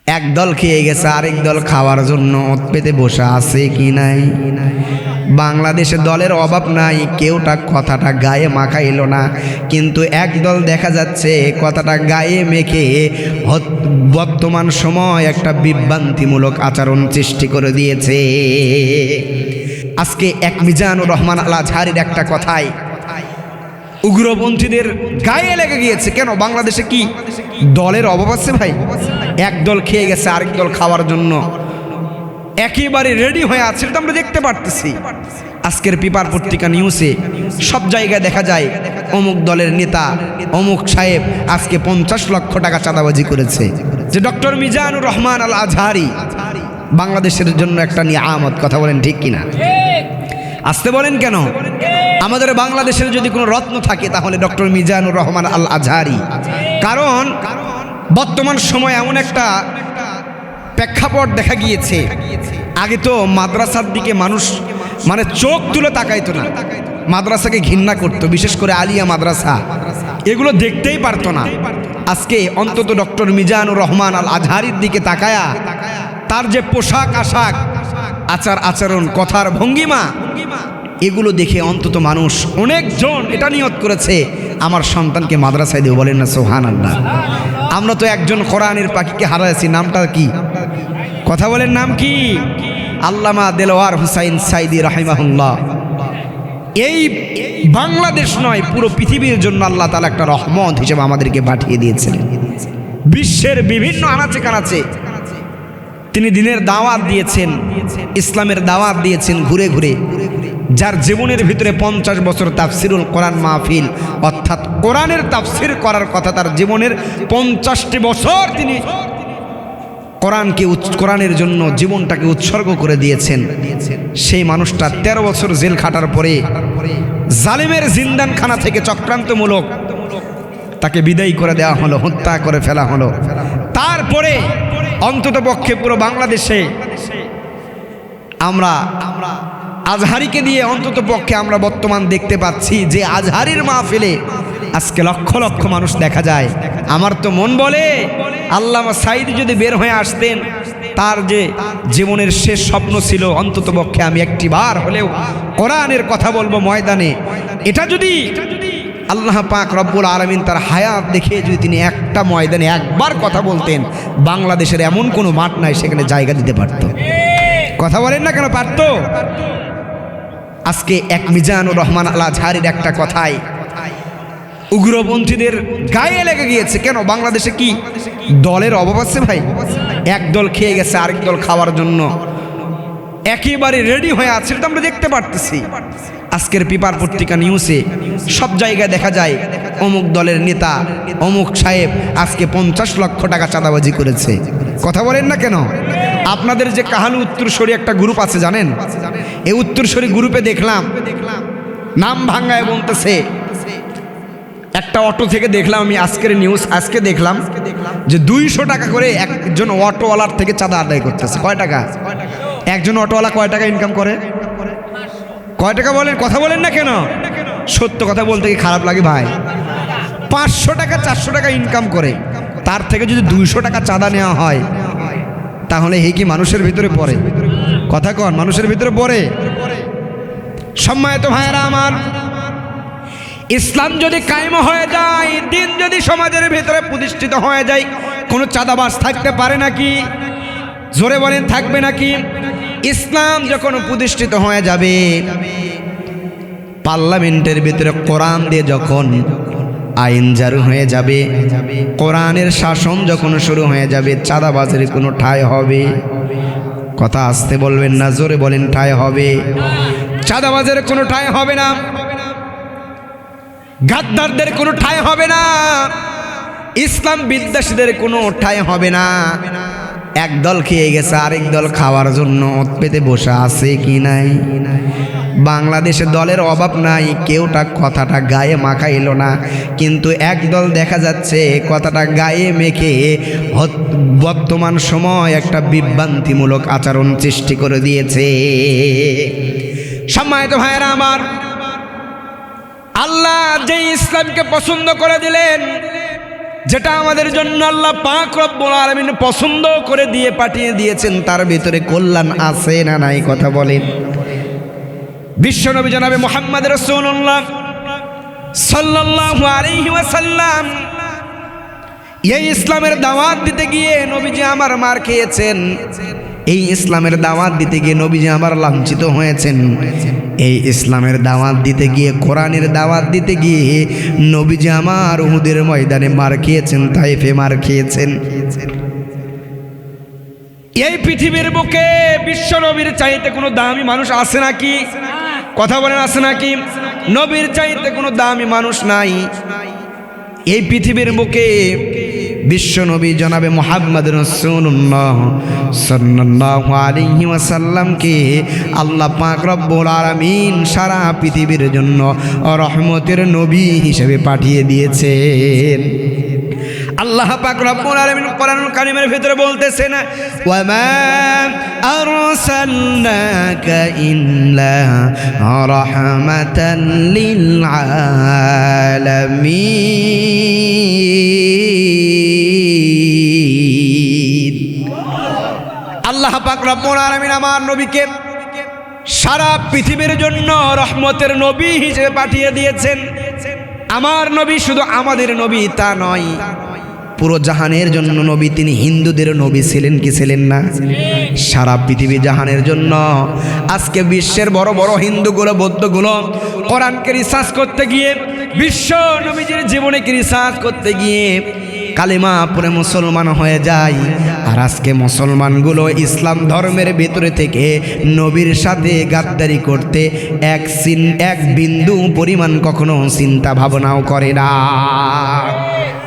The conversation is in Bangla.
এক দল খেয়ে গেছে, আরেক দল খাওয়ার জন্য ওত পেতে বসে আছে কি নাই? বাংলাদেশে দলের অভাব নাই, কেউটা কথাটা গায়ে মাখাইল না, কিন্তু এক দল দেখা যাচ্ছে কথাটা গায়ে মেখে বর্তমান সময় একটা বিভ্রান্তিমূলক আচরণ সৃষ্টি করে দিয়েছে। আজকে এক মিজানুর রহমান আল আজহারীর একটা কথাই উগ্রপন্থীদের গায়ে লেগে গিয়েছে। কেন? বাংলাদেশে কি দলের অভাব আছে ভাই? এক দল খেয়ে গেছে, আরেক দল খাওয়ার জন্য একেবারে রেডি হয়ে আছে, এটা আমরা দেখতে পারতেছি। আজকের পেপার পত্রিকা নিউজে সব জায়গায় দেখা যায় অমুক দলের নেতা অমুক সাহেব আজকে 50 লক্ষ টাকা চাঁদাবাজি করেছে। যে ডক্টর মিজানুর রহমান আল আজহারী বাংলাদেশের জন্য একটা নিয়ামত। কথা বলেন ঠিক কিনা? আসতে বলেন কেন? আমাদের বাংলাদেশের যদি কোনো রত্ন থাকে তাহলে ডক্টর মিজানুর রহমান আল আজহারী। কারণ বর্তমান সময় এমন একটা প্রেক্ষাপট দেখা গিয়েছে, আগে তো মাদ্রাসার দিকে মানুষ মানে চোখ তুলে তাকাইতো না, মাদ্রাসাকে ঘৃণা করত, বিশেষ করে আলিয়া মাদ্রাসা এগুলো দেখতেই পারতো না। আজকে অন্তত ডক্টর মিজানুর রহমান আল আজহারীর দিকে তাকায়া তার যে পোশাক আশাক, আচার আচরণ, কথার ভঙ্গিমা, এগুলো দেখে অন্তত মানুষ অনেকজন এটা নিয়ত করেছে আমার সন্তানকে মাদ্রাসায় দেব। বলেন না সুবহানাল্লাহ। আমরা তো একজন কোরআনের পাখিকে হারাইছি, নামটা কি? কথা বলেন, নাম কি? আল্লামা দেলোয়ার হুসাইন সাইদি রাহিমাহুল্লাহ। এই বাংলাদেশ নয়, পুরো পৃথিবীর জন্য আল্লাহ তাআলা একটা রহমত হিসেবে আমাদেরকে পাঠিয়ে দিয়েছিলেন। বিশ্বের বিভিন্ন আনাচে কানাচে তিনি দ্বীনের দাওয়াত দিয়েছেন, ইসলামের দাওয়াত দিয়েছেন ঘুরে ঘুরে। যার জীবনের ভিতরে 50 বছর তাফসিরুল কোরআন মাহফিল, অর্থাৎ কোরআনের তাফসির করার কথা, তার জীবনের 50টি বছর তিনি কোরআনের জন্য জীবনটাকে উৎসর্গ করে দিয়েছেন। সেই মানুষটা 13 বছর জেল খাটার পরে জালিমের জিন্দানখানা থেকে চক্রান্তমূলক তাকে বিদায় করে দেওয়া হলো, হত্যা করে ফেলা হলো। তারপরে অন্তত পক্ষে পুরো বাংলাদেশে আমরা আজহারীকে দিয়ে অন্তত পক্ষে আমরা বর্তমান দেখতে পাচ্ছি যে আজহারীর মাহফিলে আজকে লক্ষ লক্ষ মানুষ দেখা যায়। আমার তো মন বলে আল্লামা সাঈদী যদি বের হয়ে আসতেন, তার যে জীবনের শেষ স্বপ্ন ছিল অন্তত পক্ষে আমি একটি বার হলেও কোরআনের কথা বলবো ময়দানে, এটা যদি আল্লাহ পাক রব্বুল আলামিন তার হায়াত দেখে যদি তিনি একটা ময়দানে একবার কথা বলতেন, বাংলাদেশের এমন কোনো মাঠ নাই সেখানে জায়গা দিতে পারত। কথা বলেন না কেন? পারত। আজকে এক মিজানুর রহমান আল আজহারীর একটা কথাই উগ্রপন্থীদের গায়ে লেগে গিয়েছে। কেন? বাংলাদেশে কি দলের অভাব আছে ভাই? এক দল খেয়ে গেছে, আরেক দল খাওয়ার জন্য একেবারে রেডি হয়ে আছে, এটা আমরা দেখতে পারতেছি। আজকের পেপার পত্রিকা নিউজে সব জায়গায় দেখা যায় অমুক দলের নেতা অমুক সাহেব আজকে 50 লক্ষ টাকা চাঁদাবাজি করেছে। কথা বলেন না কেন? আপনাদের যে কাহালু উত্তরসূরি একটা গ্রুপ আছে জানেন? এই উত্তরসূরি গ্রুপে দেখলাম নাম ভাঙ্গায় বলতেছে, একটা অটো থেকে দেখলাম আমি আজকের নিউজ, আজকে দেখলাম যে 200 টাকা করে একজন অটোওয়ালার থেকে চাঁদা আদায় করতেছে। কয় টাকা? একজন অটোওয়ালা কয় টাকা ইনকাম করে? কয় টাকা বলেন? কথা বলেন না কেন? সত্য কথা বলতে কি খারাপ লাগে ভাই? 500 টাকা 400 টাকা ইনকাম করে, তার থেকে যদি 200 টাকা চাঁদা নেওয়া হয় তাহলে হে কি মানুষের ভিতরে পড়ে? কথা কন, মানুষের ভিতরে পড়ে? সম্মানিত ভাইয়েরা আমার, ইসলাম যদি কায়েম হয়ে যায়, দিন যদি সমাজের ভিতরে প্রতিষ্ঠিত হয়ে যায়, কোনো চাঁদাবাজ থাকতে পারে নাকি? জোরে বলেন, থাকবে নাকি? ইসলাম যখন প্রতিষ্ঠিত হয়ে যাবে, পার্লামেন্টের ভিতরে কোরআন দিয়ে যখন আইন জারি হয়ে যাবে, কোরআনের শাসন যখন শুরু হয়ে যাবে, চাঁদাবাজের কোনো ঠাঁই হবে? কথা আসতে বলবেন না, জোরে বলেন, ঠাঁই হবে? চাঁদাবাজের কোনো ঠাঁই হবে না, গাদ্দারদের কোনো ঠাঁই হবে না, ইসলাম বিদ্বেষীদের কোনো ঠাঁই হবে না। এক দল খেয়ে গেছে, আরেক দল খাওয়ার জন্য ওত পেতে বসে আছে কি নাই? বাংলাদেশে দলের অভাব নাই, কেউটা কথাটা গায়ে মাখাইল না, কিন্তু এক দল দেখা যাচ্ছে কথাটা গায়ে মেখে বর্তমান সময় একটা বিভ্রান্তিমূলক আচরণ সৃষ্টি করে দিয়েছে। সম্মানিত ভাইয়েরা আমার, আল্লাহ যে ইসলামকে পছন্দ করে দিলেন, যেটা আমাদের জন্য আল্লাহ পাক রব্বুল আলামিন পছন্দ করে দিয়ে পাঠিয়ে দিয়েছেন, তার ভিতরে কল্যাণ আছে না নাই? কথা বলেন। বিশ্বনবী জনাবে মুহাম্মদ রাসূলুল্লাহ সাল্লাল্লাহু আলাইহি ওয়াসাল্লাম এই ইসলামের দাওয়াত দিতে গিয়ে নবীজি আমার মার খেয়েছেন, এই ইসলামের দাওয়াত দিতে গিয়ে নবীজি আমার লাঞ্ছিত হয়েছেন, এই ইসলামের দাওয়াত দিতে গিয়ে, কোরআনের দাওয়াত দিতে গিয়ে নবীজি আমার উহুদের ময়দানে মার খেয়েছেন, তাইফে মার খেয়েছেন। এই পৃথিবীর বুকে বিশ্ব নবীর চাইতে কোনো দামি মানুষ আছে নাকি? কথা বলেন, আছে নাকি? নবীর চাইতে কোনো দামি মানুষ নাই এই পৃথিবীর বুকে। বিশ্ব নবী জনাবে মুহাম্মদ রাসূলুল্লাহ সাল্লাল্লাহু আলাইহি ওয়াসাল্লামকে আল্লাহ পাক রব্বুল আলামিন সারা পৃথিবীর জন্য রহমতের নবী হিসেবে পাঠিয়ে দিয়েছেন। আল্লাহ পাক রব্বুল আলামিন কোরআনুল কারীমের ভিতরে বলতেছেন, ওয়া মা আরসালনাকা ইল্লা রাহমাতাল লিল আলামিন। আল্লাহ পাক রব্বুল আলামিন আমার নবীকে সারা পৃথিবীর জন্য রহমতের নবী হিসেবে পাঠিয়ে দিয়েছেন। আমার নবী শুধু আমাদের নবী তা নয়, পুরো জাহানের জন্য নবী। তিনি হিন্দুদের নবী ছিলেন কি ছিলেন না? সারা পৃথিবী জাহানের জন্য। আজকে বিশ্বের বড় বড় হিন্দুগুলো, বৌদ্ধগুলো কোরআনকে রিসার্চ করতে গিয়ে, বিশ্ব নবীজির জীবনীকে রিসার্চ করতে গিয়ে কালিমা পড়ে মুসলমান হয়ে যায়। আর আজকে মুসলমানগুলো ইসলাম ধর্মের ভেতরে থেকে নবীর সাথে গাদ্দারি করতে এক বিন্দু পরিমাণ কখনো চিন্তা ভাবনাও করে না।